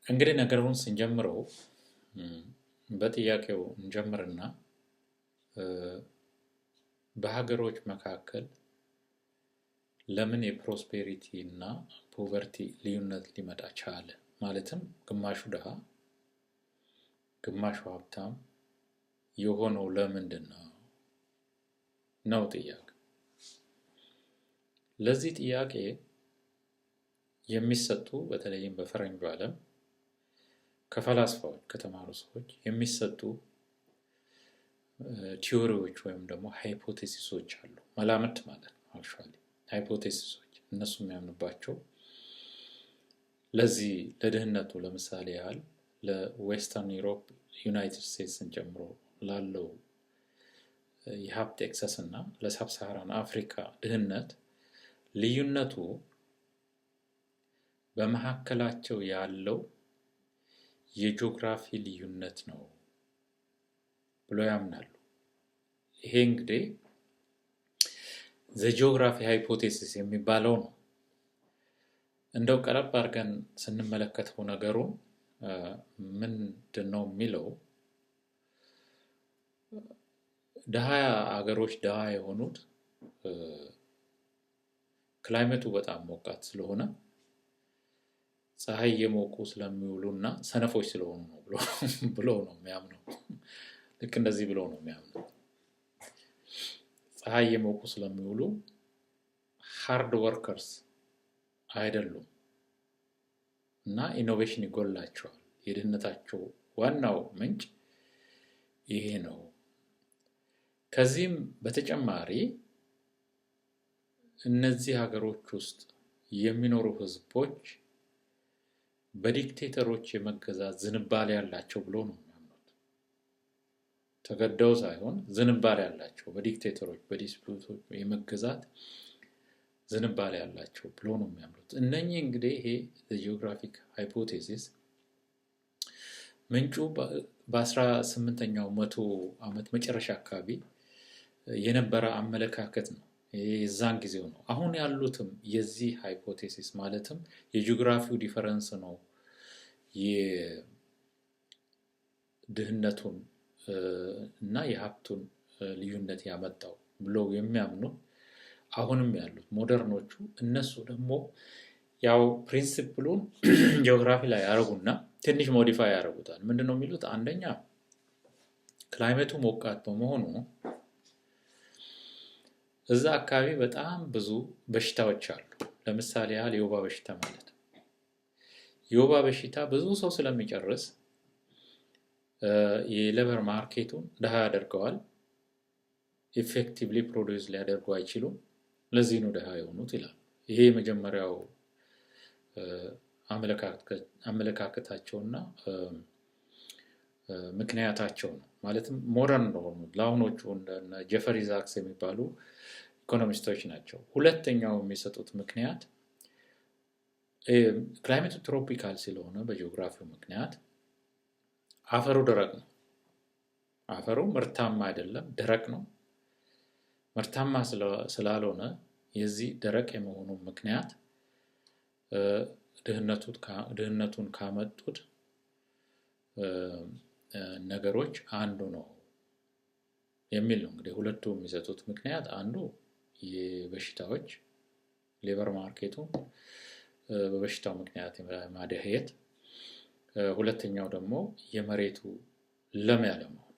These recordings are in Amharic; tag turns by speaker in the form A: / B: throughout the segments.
A: እንግዲህ ነገሩን ስንጀምረው በጥያቄው እንጀምርና በሀገሮች መካከል ለምን የፕሮስፔሪቲ እና ፖቨርቲ ልዩነት ሊመጣ ቻለ? ማለትም ግማሹ ድሃ ግማሹ ሀብታም የሆነው ለምንድን ነው ጥያቄ። ለዚህ ጥያቄ የሚሰጡ በተለይም በፈረንጁ ዓለም ከፈላስፋዎች ከተማሩ ሰዎች የሚሰጡ ቲዎሪዎች ወይም ደግሞ ሃይፖቴሲሶች አሉ። መላምት ማለት ነው። አክቹዋሊ ሃይፖቴሲሶች እነሱ የሚያምኑባቸው ለዚህ ለድህነቱ ለምሳሌ ያህል ለዌስተርን ዩሮፕ ዩናይትድ ስቴትስን ጨምሮ ላለው የሀብት ኤክሰስ እና ለሳብሳሃራን አፍሪካ ድህነት ልዩነቱ በመካከላቸው ያለው የጂኦግራፊ ልዩነት ነው ብሎ ያምናሉ። ይሄ እንግዲህ ዘ ጂኦግራፊ ሃይፖቴሲስ የሚባለው ነው። እንደው ቀረብ አድርገን ስንመለከተው ነገሩ ምንድን ነው የሚለው ድሃ አገሮች ድሃ የሆኑት ክላይሜቱ በጣም ሞቃት ስለሆነ ፀሐይ የሞቁ ስለሚውሉና ሰነፎች ስለሆኑ ነው ብሎ ነው የሚያምነው። ልክ እንደዚህ ብሎ ነው የሚያምነው። ፀሐይ የሞቁ ስለሚውሉ ሃርድ ወርከርስ አይደሉም እና ኢኖቬሽን ይጎላቸዋል። የድህነታቸው ዋናው ምንጭ ይሄ ነው። ከዚህም በተጨማሪ እነዚህ ሀገሮች ውስጥ የሚኖሩ ህዝቦች በዲክቴተሮች የመገዛት ዝንባሌ ያላቸው ብሎ ነው የሚያምኑት። ተገደው ሳይሆን ዝንባሌ ያላቸው በዲክቴተሮች በዲስፒዩቶች የመገዛት ዝንባሌ ያላቸው ብሎ ነው የሚያምኑት። እነኚህ እንግዲህ ይሄ ጂኦግራፊክ ሃይፖቴሲስ ምንጩ በ18ኛው መቶ ዓመት መጨረሻ አካባቢ የነበረ አመለካከት ነው። የዛን ጊዜው ነው። አሁን ያሉትም የዚህ ሃይፖቴሲስ ማለትም የጂኦግራፊው ዲፈረንስ ነው የድህነቱን እና የሀብቱን ልዩነት ያመጣው ብለው የሚያምኑ አሁንም ያሉት ሞደርኖቹ እነሱ ደግሞ ያው ፕሪንሲፕሉን ጂኦግራፊ ላይ ያደርጉና ትንሽ ሞዲፋይ ያደርጉታል። ምንድነው የሚሉት? አንደኛ ክላይሜቱ ሞቃት በመሆኑ እዛ አካባቢ በጣም ብዙ በሽታዎች አሉ። ለምሳሌ ያህል የወባ በሽታ ማለት ነው። የወባ በሽታ ብዙ ሰው ስለሚጨርስ የሌበር ማርኬቱን ድሃ ያደርገዋል። ኢፌክቲቭሊ ፕሮዲውስ ሊያደርጉ አይችሉም። ለዚህ ነው ድሃ የሆኑት ይላል። ይሄ የመጀመሪያው አመለካከታቸውና ምክንያታቸው ነው። ማለትም ሞደርን እንደሆኑ ለአሁኖቹ እንደ ጄፈሪ ዛክስ የሚባሉ ኢኮኖሚስቶች ናቸው። ሁለተኛው የሚሰጡት ምክንያት ክላይሜቱ ትሮፒካል ስለሆነ በጂኦግራፊው ምክንያት አፈሩ ደረቅ ነው። አፈሩ ምርታማ አይደለም፣ ደረቅ ነው። ምርታማ ስላልሆነ የዚህ ደረቅ የመሆኑ ምክንያት ድህነቱን ካመጡት ነገሮች አንዱ ነው የሚል ነው። እንግዲህ ሁለቱ የሚሰጡት ምክንያት አንዱ የበሽታዎች ሌበር ማርኬቱ በበሽታው ምክንያት ማደህየት፣ ሁለተኛው ደግሞ የመሬቱ ለም ያለመሆን።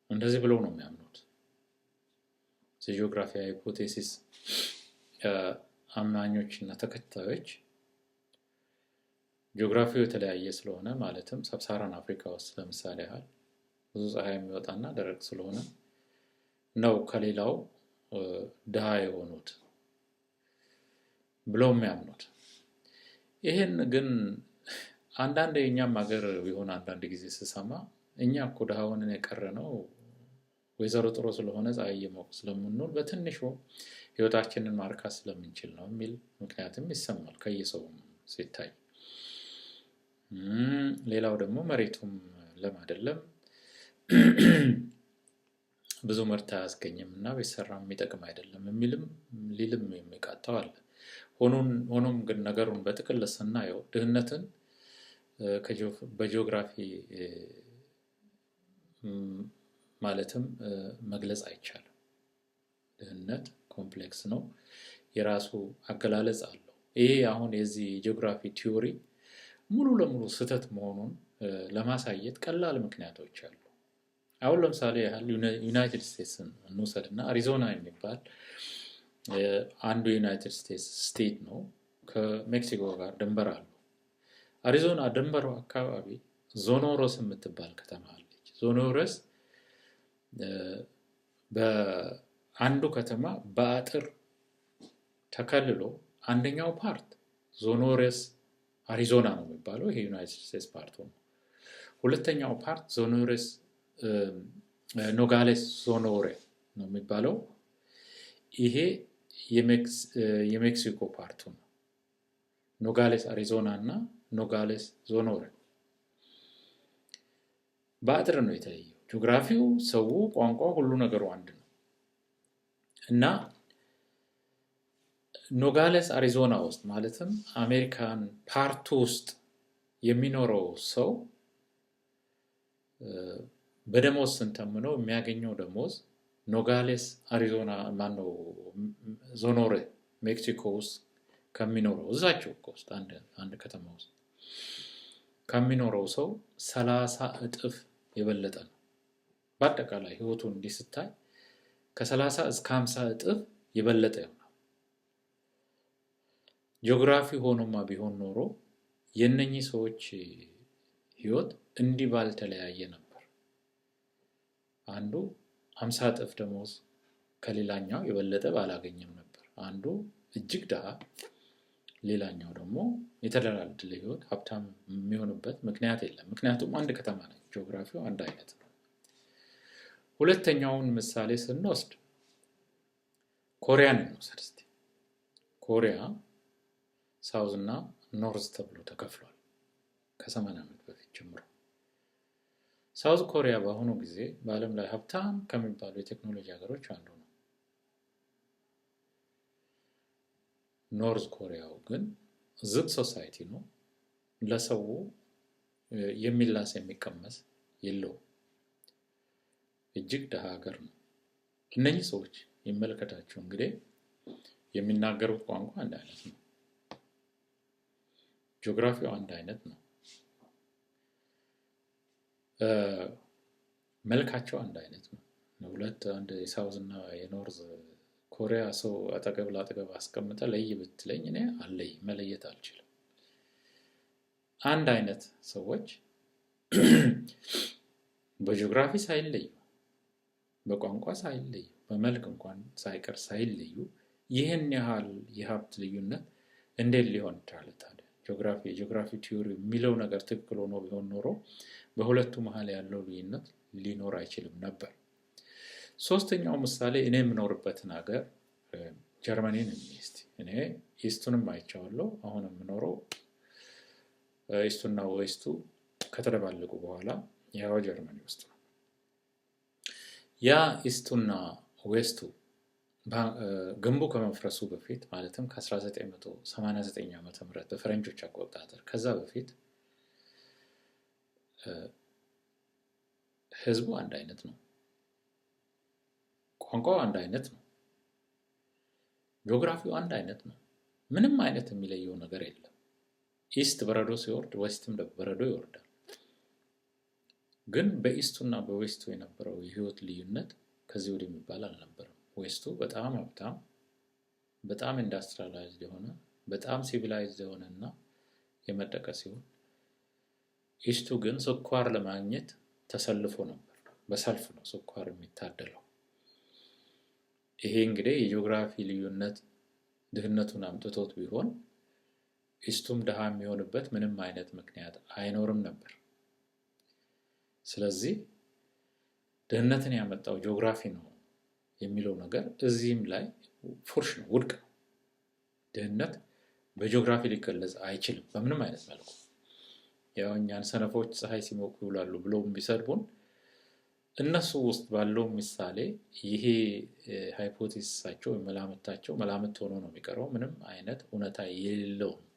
A: እንደዚህ ብለው ነው የሚያምኑት። ጂኦግራፊ ሃይፖቴሲስ አማኞች እና ተከታዮች ጂኦግራፊው የተለያየ ስለሆነ ማለትም ሳብሳሃራን አፍሪካ ውስጥ ለምሳሌ ያህል ብዙ ፀሐይ የሚወጣና ደረቅ ስለሆነ ነው ከሌላው ድሃ የሆኑት ብለው የሚያምኑት። ይህን ግን አንዳንድ የእኛም ሀገር ቢሆን አንዳንድ ጊዜ ስሰማ እኛ እኮ ድሃ ሆነን የቀረነው ወይዘሮ ጥሩ ስለሆነ ፀሐይ እየሞቅ ስለምንውል በትንሹ ህይወታችንን ማርካት ስለምንችል ነው የሚል ምክንያትም ይሰማል ከየሰው ሲታይ። ሌላው ደግሞ መሬቱም ለም አይደለም፣ ብዙ ምርት አያስገኝም እና ቢሰራም የሚጠቅም አይደለም ሊልም የሚቃጣው አለ። ሆኖም ግን ነገሩን በጥቅል ስናየው ድህነትን በጂኦግራፊ ማለትም መግለጽ አይቻልም። ድህነት ኮምፕሌክስ ነው፣ የራሱ አገላለጽ አለው። ይሄ አሁን የዚህ ጂኦግራፊ ቲዮሪ ሙሉ ለሙሉ ስህተት መሆኑን ለማሳየት ቀላል ምክንያቶች አሉ። አሁን ለምሳሌ ያህል ዩናይትድ ስቴትስን እንውሰድና አሪዞና የሚባል አንዱ የዩናይትድ ስቴትስ ስቴት ነው። ከሜክሲኮ ጋር ድንበር አለው። አሪዞና ድንበሩ አካባቢ ዞኖሮስ የምትባል ከተማ አለች። ዞኖሮስ በአንዱ ከተማ በአጥር ተከልሎ አንደኛው ፓርት ዞኖሮስ አሪዞና ነው የሚባለው፣ ይሄ ዩናይትድ ስቴትስ ፓርት ነው። ሁለተኛው ፓርት ዞኖሮስ ኖጋሌስ ዞኖሬ ነው የሚባለው፣ ይሄ የሜክሲኮ ፓርቱ ነው። ኖጋሌስ አሪዞና እና ኖጋሌስ ዞኖሬ በአጥር ነው የተለየው። ጂኦግራፊው፣ ሰው፣ ቋንቋ፣ ሁሉ ነገሩ አንድ ነው እና ኖጋሌስ አሪዞና ውስጥ ማለትም አሜሪካን ፓርቱ ውስጥ የሚኖረው ሰው በደሞዝ ስንተምነው የሚያገኘው ደሞዝ ኖጋሌስ አሪዞና ማነው ዞኖሬ ሜክሲኮ ውስጥ ከሚኖረው እዛቸው ውስጥ አንድ ከተማ ውስጥ ከሚኖረው ሰው 30 እጥፍ የበለጠ ነው። በአጠቃላይ ህይወቱን እንዲህ ስታይ ከ30 እስከ 50 እጥፍ የበለጠ ይሆናል። ጂኦግራፊ ሆኖማ ቢሆን ኖሮ የነኚህ ሰዎች ህይወት እንዲህ ባልተለያየ ነበር። አንዱ 50 እጥፍ ደሞዝ ከሌላኛው የበለጠ ባላገኘም ነበር። አንዱ እጅግ ድሃ፣ ሌላኛው ደግሞ የተደላደለ ህይወት ሀብታም የሚሆንበት ምክንያት የለም። ምክንያቱም አንድ ከተማ ነው፣ ጂኦግራፊው አንድ አይነት ነው። ሁለተኛውን ምሳሌ ስንወስድ ኮሪያን እንውሰድ እስቲ። ኮሪያ ሳውዝ እና ኖርዝ ተብሎ ተከፍሏል ከ80 ዓመት በፊት ጀምሮ። ሳውዝ ኮሪያ በአሁኑ ጊዜ በዓለም ላይ ሀብታም ከሚባሉ የቴክኖሎጂ ሀገሮች አንዱ ነው። ኖርዝ ኮሪያው ግን ዝግ ሶሳይቲ ነው። ለሰው የሚላስ የሚቀመስ የለውም። እጅግ ድሃ ሀገር ነው። እነኚህ ሰዎች ይመለከታቸው እንግዲህ የሚናገሩት ቋንቋ አንድ አይነት ነው። ጂኦግራፊው አንድ አይነት ነው። መልካቸው አንድ አይነት ነው። ሁለት አንድ የሳውዝ እና የኖርዝ ኮሪያ ሰው አጠገብ ላጠገብ አስቀምጠ ለይ ብትለኝ እኔ አለይ መለየት አልችልም። አንድ አይነት ሰዎች በጂኦግራፊ ሳይለዩ፣ በቋንቋ ሳይለዩ፣ በመልክ እንኳን ሳይቀር ሳይለዩ ይህን ያህል የሀብት ልዩነት እንዴት ሊሆን ይችላል ታዲያ? የጂኦግራፊ ቲዮሪ የሚለው ነገር ትክክል ሆኖ ቢሆን ኖሮ በሁለቱ መሀል ያለው ልዩነት ሊኖር አይችልም ነበር። ሶስተኛው ምሳሌ እኔ የምኖርበትን ሀገር ጀርመኒን እንስቲ። እኔ ኢስቱንም አይቻለሁ። አሁን የምኖረው ኢስቱና ዌስቱ ከተደባለቁ በኋላ ያው ጀርመኒ ውስጥ ነው። ያ ኢስቱና ዌስቱ ግንቡ ከመፍረሱ በፊት ማለትም ከ1989 ዓመተ ምህረት በፈረንጆች አቆጣጠር ከዛ በፊት ህዝቡ አንድ አይነት ነው። ቋንቋው አንድ አይነት ነው። ጂኦግራፊው አንድ አይነት ነው። ምንም አይነት የሚለየው ነገር የለም። ኢስት በረዶ ሲወርድ ዌስትም በረዶ ይወርዳል። ግን በኢስቱና በዌስቱ የነበረው የህይወት ልዩነት ከዚህ ወዲህ የሚባል አልነበረም። ዌስቱ በጣም ሀብታም፣ በጣም ኢንዱስትሪያላይዝድ የሆነ፣ በጣም ሲቪላይዝድ የሆነና የመጠቀ ሲሆን ኢስቱ ግን ስኳር ለማግኘት ተሰልፎ ነበር። በሰልፍ ነው ስኳር የሚታደለው። ይሄ እንግዲህ የጂኦግራፊ ልዩነት ድህነቱን አምጥቶት ቢሆን ኢስቱም ድሃ የሚሆንበት ምንም አይነት ምክንያት አይኖርም ነበር። ስለዚህ ድህነትን ያመጣው ጂኦግራፊ ነው የሚለው ነገር እዚህም ላይ ፉርሽ ነው፣ ውድቅ ነው። ድህነት በጂኦግራፊ ሊገለጽ አይችልም በምንም አይነት መልኩ። ያው እኛን ሰነፎች ፀሐይ ሲሞቁ ይውላሉ ብለው ቢሰድቡን እነሱ ውስጥ ባለው ምሳሌ ይሄ ሃይፖቴሲሳቸው መላምታቸው መላምት ሆኖ ነው የሚቀረው፣ ምንም አይነት እውነታ የሌለው ነው።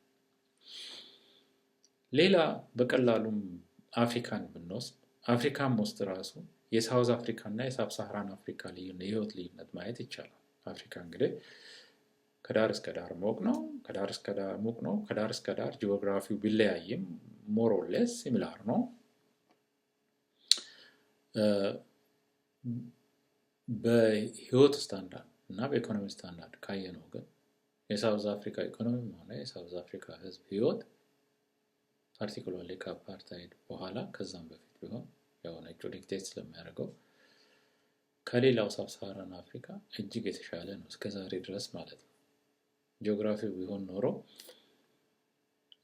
A: ሌላ በቀላሉም አፍሪካን ብንወስድ አፍሪካን ውስጥ ራሱ የሳውዝ አፍሪካ እና የሳብ ሳሃራን አፍሪካ የህይወት ልዩነት ማየት ይቻላል። አፍሪካ እንግዲህ ከዳር እስከ ዳር ሞቅ ነው፣ ከዳር እስከ ዳር ሙቅ ነው፣ ከዳር እስከ ዳር ጂኦግራፊው ቢለያይም ሞር ኦር ሌስ ሲሚላር ነው። በህይወት ስታንዳርድ እና በኢኮኖሚ ስታንዳርድ ካየነው ግን የሳውዝ አፍሪካ ኢኮኖሚም ሆነ የሳውዝ አፍሪካ ህዝብ ህይወት ፓርቲኩላርሊ ከአፓርታይድ በኋላ ከዛም በፊት ቢሆን ያው ነጩ ዲክቴት ስለሚያደርገው ከሌላው ሳብ ሳሃራን አፍሪካ እጅግ የተሻለ ነው እስከዛሬ ድረስ ማለት ነው። ጂኦግራፊው ቢሆን ኖሮ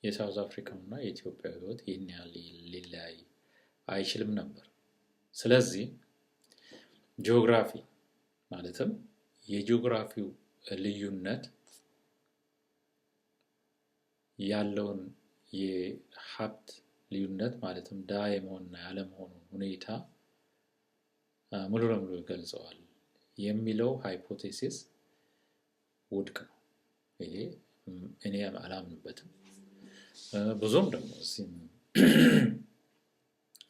A: የሳውዝ አፍሪካው እና የኢትዮጵያ ህይወት ይህን ያህል ሊለያይ አይችልም ነበር። ስለዚህ ጂኦግራፊ ማለትም የጂኦግራፊው ልዩነት ያለውን የሀብት ልዩነት ማለትም ድሃ የመሆንና ያለመሆኑን ሁኔታ ሙሉ ለሙሉ ይገልጸዋል የሚለው ሃይፖቴሲስ ውድቅ ነው። ይሄ እኔ አላምንበትም። ብዙም ደግሞ እዚህም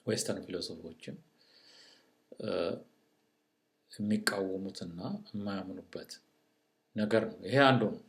A: ዌስተርን ፊሎሶፎችም የሚቃወሙትና የማያምኑበት ነገር ነው። ይሄ አንዱ ነው።